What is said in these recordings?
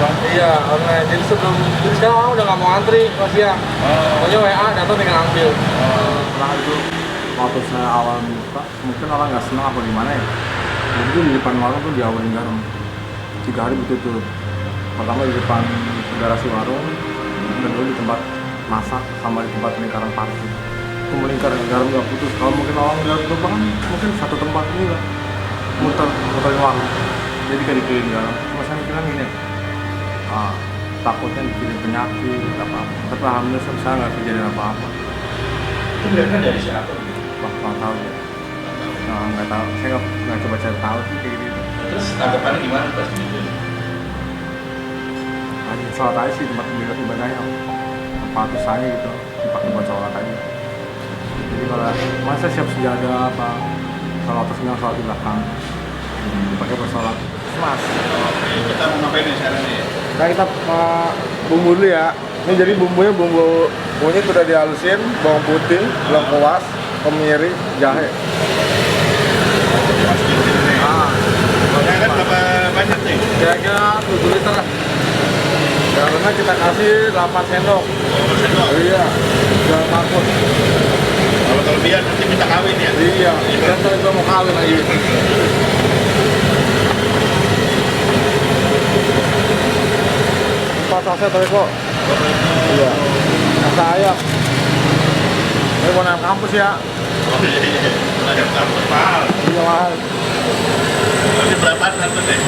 bang? Iya, online. Jadi sekarang orang udah nggak mau antri pas siang. Pokoknya WA datang tinggal ambil. Nah itu waktu saya awal buka, mungkin orang nggak senang apa gimana ya. Jadi di depan warung tuh diawalin garam 3 hari betul-betul. Pertama di depan garasi warung, kedua di tempat masak sama di tempat lingkaran parkir. Itu melingkar garam nggak putus. Kalau mungkin orang nggak berubah kan mungkin satu tempat ini lah muterin warung. Jadi kayak dikirim garam. Cuma saya mikirnya gini, takutnya dikirim penyakit apa. Tapi alhamdulillah saya nggak kejadian apa-apa. Itu beliaunya dari siapa? Wah, nggak tahu ya. Nggak tahu. Saya nggak coba cari tahu sih kayak gitu. Terus tanggapannya gimana pas gitu? Hanya sholat aja sih tempat ibadahnya. Tempat usahanya gitu dipakai buat sholat aja. Jadi kalau masa siap sejadah apa sholat atas bilang sholat di belakang dipakai buat sholat. Mas. Oke, kita mau ngapain nih sekarang nih? Nah kita bumbu dulu ya. Ini jadi bumbunya sudah dihalusin, bawang putih, lengkuas, kemiri, jahe. Yang kan berapa banyak nih? Kira-kira 7 liter lah. Karena kita kasih 8 sendok. 8 sendok? Iya, jangan takut. Kalau kelebihan nanti minta kawin ya? Iya, kita juga mau kawin lagi. 4 saset tapi kok. Iya. Rasa ayam. Ini mau naik kampus ya? Oh iya, ada kampus mahal. Iya mahal. Nanti berapaan satu deh?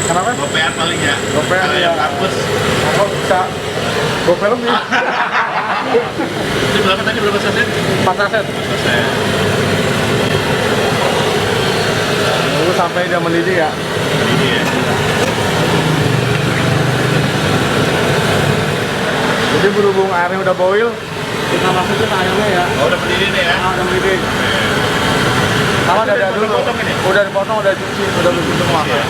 Kenapa? Gopean paling ya? Gopean, kalau iya. yang kampus. Apa bisa? Gopel lebih. Itu berapa tadi, berapa saset? 4 saset. Saset. Tunggu sampai dia mendidih ya. Ini ya. Jadi berhubung airnya udah boil, kita masukin ayamnya ya. Oh, udah berdiri nih ya? Udah mendidih. Sama dada dulu. dipotong ini? Udah dipotong, udah cuci, udah bersih semua. Iya.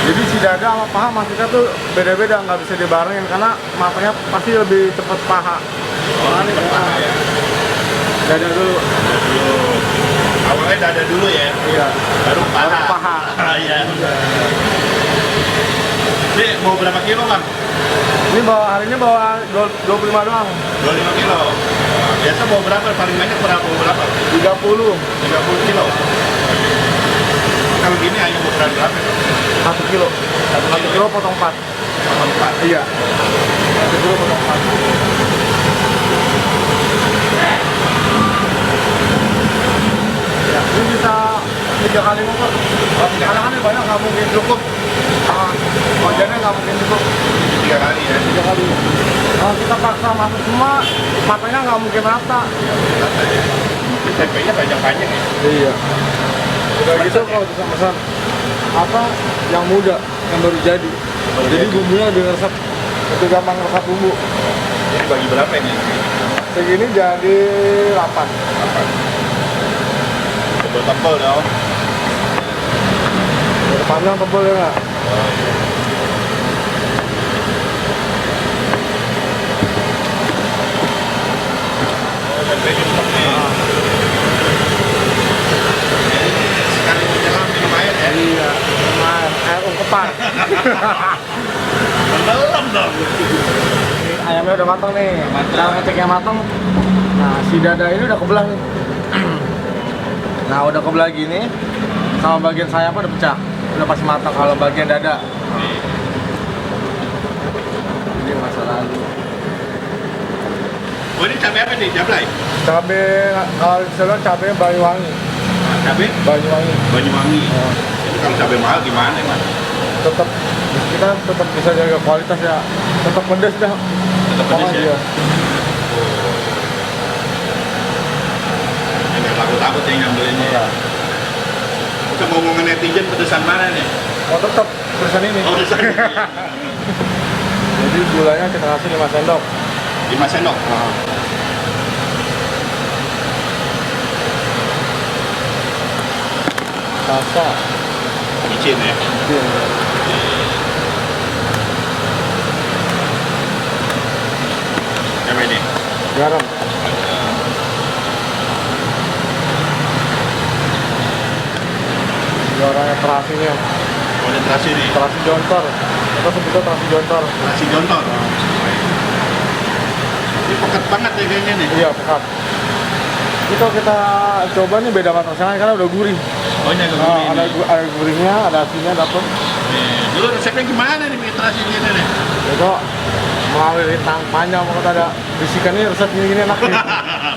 Jadi si dada sama paha masuknya tuh beda-beda, nggak bisa dibarengin karena matanya pasti lebih cepet paha. Oh, ini paha ya? Dada dulu. Dulu. Awalnya dada dulu ya? Iya. Baru paha. Baru paha. Iya. Ini mau berapa kilo bang? Ini hari ini bawa 25 doang. 25 kilo. Biasa bawa berapa? Paling banyak berapa? 30. 30 kilo. Kalau gini ayam ukuran berapa? 1 kilo. 1 kilo potong 4. Potong 4. Iya. 1 kilo potong 4. Ya, ini bisa 3 kali ngukur. Karena kan banyak nggak mungkin cukup. Wajannya nggak mungkin cukup. 3 kali ya? 3 kali. Kalau kita paksa masuk semua, matanya nggak mungkin rata. Rata ya? Mungkin tempenya panjang-panjang ya? Iya. Udah gitu kalau bisa pesan apa yang muda, yang baru jadi. Jadi bumbunya udah resep, itu gampang resep bumbu. Ini bagi berapa ini? Segini jadi 8. Tebel-tebel dong. Udah panjang tebel ya nggak? Oh, tempe diungkep nih. Sekali menyelam minum air ya? Iya, air ungkepan. Tenggelam dong. Ayamnya udah matang nih. Kita ngecek yang matang. Nah, si dada ini udah kebelah nih. Nah, udah kebelah gini, sama bagian sayapnya udah pecah. Udah pasti matang kalau bagian dada. Jadi masalah dulu. Oh, ini cabai apa nih? Jablay? Cabe, kalau misalnya cabe Banyuwangi. Cabai? Banyuwangi. Banyuwangi. Itu kalau cabai mahal gimana mas? Tetap kita tetap bisa jaga kualitas ya. Tetap pedes dah. Tetap pedes ya? Iya. Ya, nggak takut-takut yang ngambilinnya ya. Kita ngomongin netizen pedesan mana nih? Oh tetap pesan ini. Oh, pedesan ini. Jadi gulanya kita kasih 5 sendok. 5 sendok? Rasa. Micin ya? Cabai ini? Garam. Orangnya terasinya, Oh, ini terasi nih? terasi jontor. Kita sebutnya terasi jontor. Nasi jontor. Ini pekat banget ya kayaknya nih. Iya, pekat. Ini kalau kita coba nih beda sama terasi lain karena udah gurih. Oh ini agak Nah, gurih ada, nih. ada gurihnya, ada asinnya dapet. Nih, dulu resepnya gimana nih bikin terasi gini nih? Itu melalui rintang panjang, kalau ada bisikannya resep gini-gini enak nih.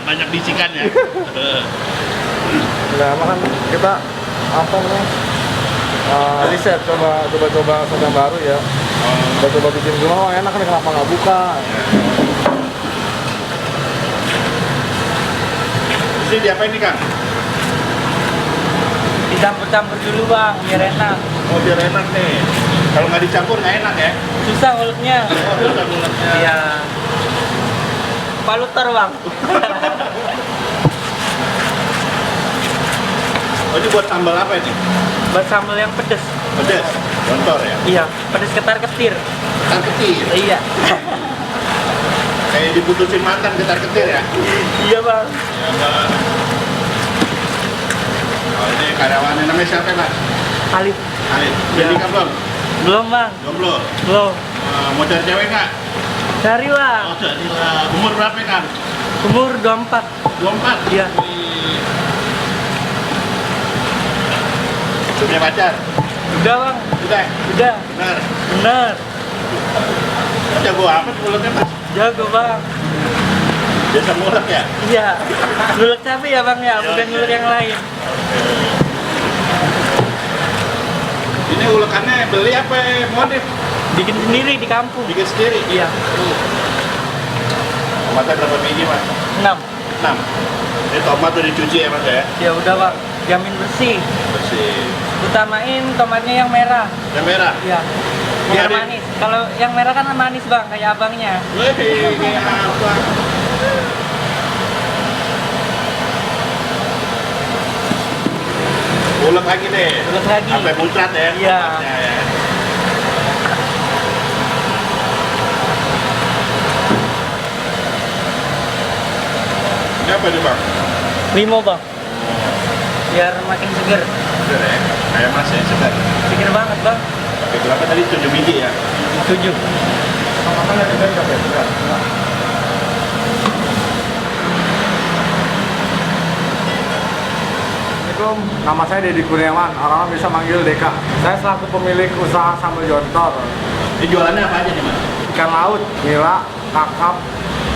Banyak bisikan ya. Nah, makan kita apa namanya? Riset, coba resep yang baru ya. Coba bikin di rumah, oh, enak nih, kenapa nggak buka? Ini diapain nih Kang? Dicampur-campur dulu bang, biar enak. Oh biar enak nih. Kalau nggak dicampur nggak enak ya? Susah nguleknya. Oh susah mulutnya. Iya. Paluter bang. Oh ini buat sambal apa ini? Buat sambal yang pedes. Pedas, jontor ya? Iya, pedes ketar-ketir. Ketar ketir. Iya. Kayak diputusin mantan ketar ketir ya? Iya bang. Ya Bang. Oh ini karyawannya namanya siapa Mas? Alif. Alif. Ya. Jadi kan belum? Belum bang. Jomblo. Belum. Mau cari cewek nggak? Cari bang. Oh carilah. Umur berapa Kang? Umur 24. 24? Iya. Wih. Punya pacar? Udah bang. Udah? Udah. Benar? Bener. Jago amat mulutnya Mas? Jago bang. Biasa mulek ya? Iya. Ngulek cabai ya bang ya, bukan ngulek yang lain. Ini ulekannya beli apa modif? Bikin sendiri di kampung. Bikin sendiri? Iya. Tomatnya berapa biji Mas? 6. 6. Ini tomat udah dicuci ya Mas ya? Ya udah bang. Jamin bersih. Bersih. Utamain tomatnya yang merah. Yang merah? Iya. Biar Ada- manis. Kalau yang merah kan manis bang, kayak abangnya. Wih, kayak apa? Ulek lagi deh. Ulek lagi. Sampai muncrat ya? Iya. tomatnya ya. Ini apa nih Bang? Limo bang. Biar makin seger. Segar ya? Kayak Mas ya, segar. Seger banget bang. Oke, berapa tadi? 7 biji ya? 7. Makan ada dari kafe juga. Assalamualaikum, nama saya Dedi Kurniawan, orang-orang bisa manggil Deka. Saya selaku pemilik usaha sambal jontor, Ini jualannya apa aja nih Mas? ikan laut, nila, kakap,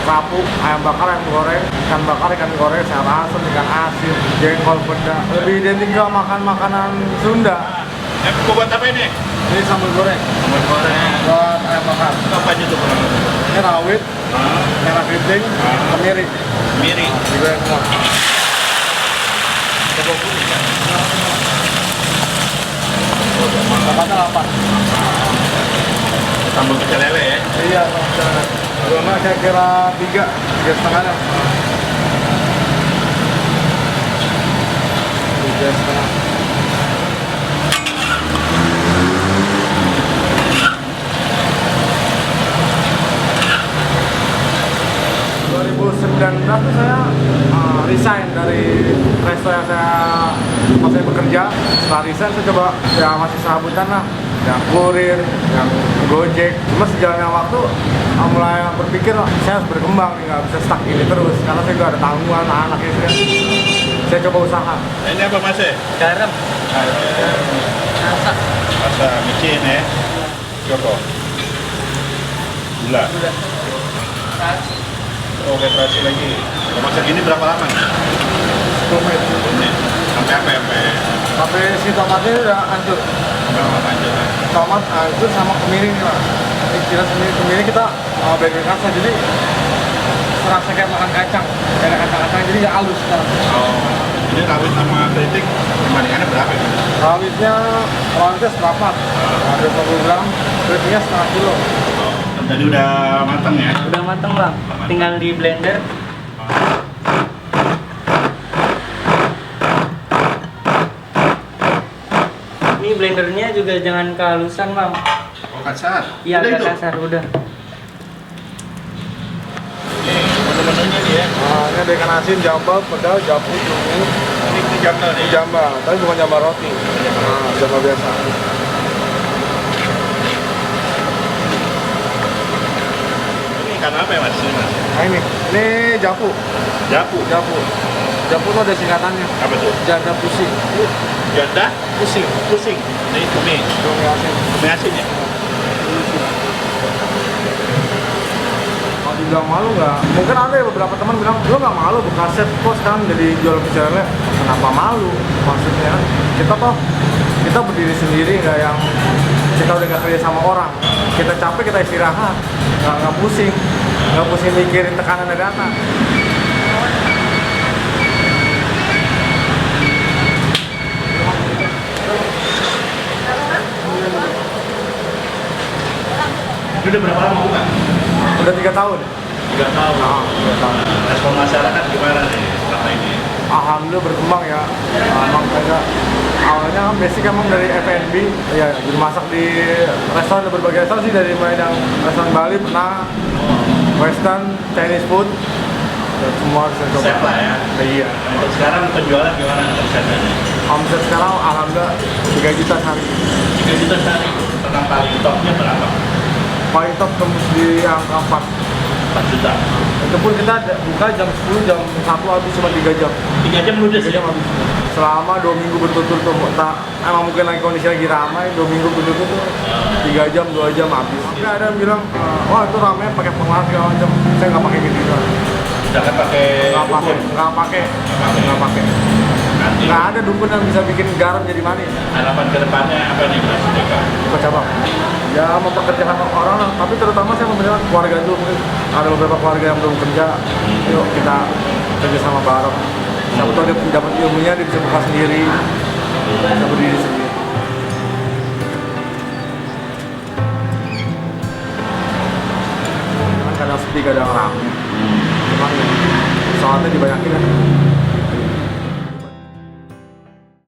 kerapu, ayam bakar, ayam goreng, ikan bakar, ikan goreng, sayur asem, ikan asin, jengkol, peda. Lebih identik ke makan makanan Sunda. Mau buat apa ini? Ini sambal goreng, Sambal goreng. buat ayam bakar. Itu apa aja tuh Bang? Ini rawit, merah keriting, kemiri, Miri. digoreng semua. Ada bawang putih kan? Tempatnya apa? Sambal pecel lele ya? Iya, sama saya kira 3,5 lah. 3,5. 2019 tuh saya resign dari resto yang saya bekerja. Setelah resign saya coba ya masih serabutan lah, yang kurir, yang gojek. Cuma sejalannya waktu mulai berpikir saya harus berkembang nih, nggak bisa stuck ini terus karena saya juga ada tanggungan anak istri. Saya coba usaha. Ini apa Mas ya? Garam. Rasa. Rasa micin ya? Joko. Gula. Udah. Oke, terasi lagi. Kalau masak ini berapa lama? 10 menit. Menit. Sampai apa ya? Sampai si tomatnya udah hancur. Berapa lanjut ya? Tomat hancur sama kemiri nih lah. Ini kira kemiri kita blender kasa, jadi serasa kayak makan kacang. Kayak kacang-kacang, jadi nggak halus sekarang. Oh, ini rawit sama kritik perbandingannya berapa ya? Rawitnya seperempat, ada 20 gram, kritiknya setengah kilo. Oh, tadi udah matang ya? Udah mateng bang. Tinggal di blender. Ini blendernya juga jangan kehalusan bang. Oh, kasar? Iya, Udah agak itu? kasar udah. Oke, menu-menunya nih ya? Nah, ini ada ikan asin, jambal, pedal, japu, cumi. Ini jambal nih? Ini jambal, tapi bukan jambal roti. Nah, jambal biasa. ikan apa ya mas? Ini mas? Nah ini japu. Japu. Japu tuh ada singkatannya. Apa tuh? Janda pusing. Janda? Pusing. Pusing. Ini cumi. Cumi asin. Cumi asin ya? Kalau dibilang malu nggak? Mungkin ada ya beberapa teman bilang, lo nggak malu buka set kok sekarang jadi jual pecel lele? Kenapa malu? Maksudnya kita berdiri sendiri, nggak yang kita udah nggak kerja sama orang. Kita capek, kita istirahat, nggak pusing mikirin tekanan dari atas. Ini udah berapa lama buka? Udah 3 tahun. 3 tahun. Nah, 3 tahun. Respon masyarakat gimana nih selama ini? Alhamdulillah berkembang ya. Emang kayak awalnya kan basic emang dari F&B, ya jadi masak di restoran, ada berbagai restoran sih, dari mulai yang restoran Bali pernah, Western, Chinese food, dan semua bisa coba. Chef lah ya. Iya. Untuk sekarang penjualan gimana omsetnya? Omset sekarang alhamdulillah 3 juta sehari. 3 juta sehari. Tentang paling topnya berapa? Paling top tembus di angka 4. 4 juta. Itu pun kita buka jam 10, jam 1 habis cuma 3 jam. 3 jam ludes 3 ya? jam habis. Selama 2 minggu berturut-turut tuh, emang mungkin lagi kondisi lagi ramai, 2 minggu berturut-turut tuh 3 jam, 2 jam habis. Tapi ada yang bilang, wah itu ramai pakai penglaris segala macam. Saya nggak pakai gitu. Jangan pakai dukun. Nggak pakai. Nanti Nggak ada dukun yang bisa bikin garam jadi manis. harapan kedepannya apa nih Mas Deka? Buka cabang. Ya mempekerjakan orang lah, tapi terutama saya memperkenalkan keluarga dulu. Mungkin ada beberapa keluarga yang belum kerja, yuk kita kerja sama bareng. Siapa tahu dia dapat ilmunya, dia bisa buka sendiri, bisa berdiri sendiri. Kan kadang sepi, kadang rame. Cuman soalnya dibanyakin kan.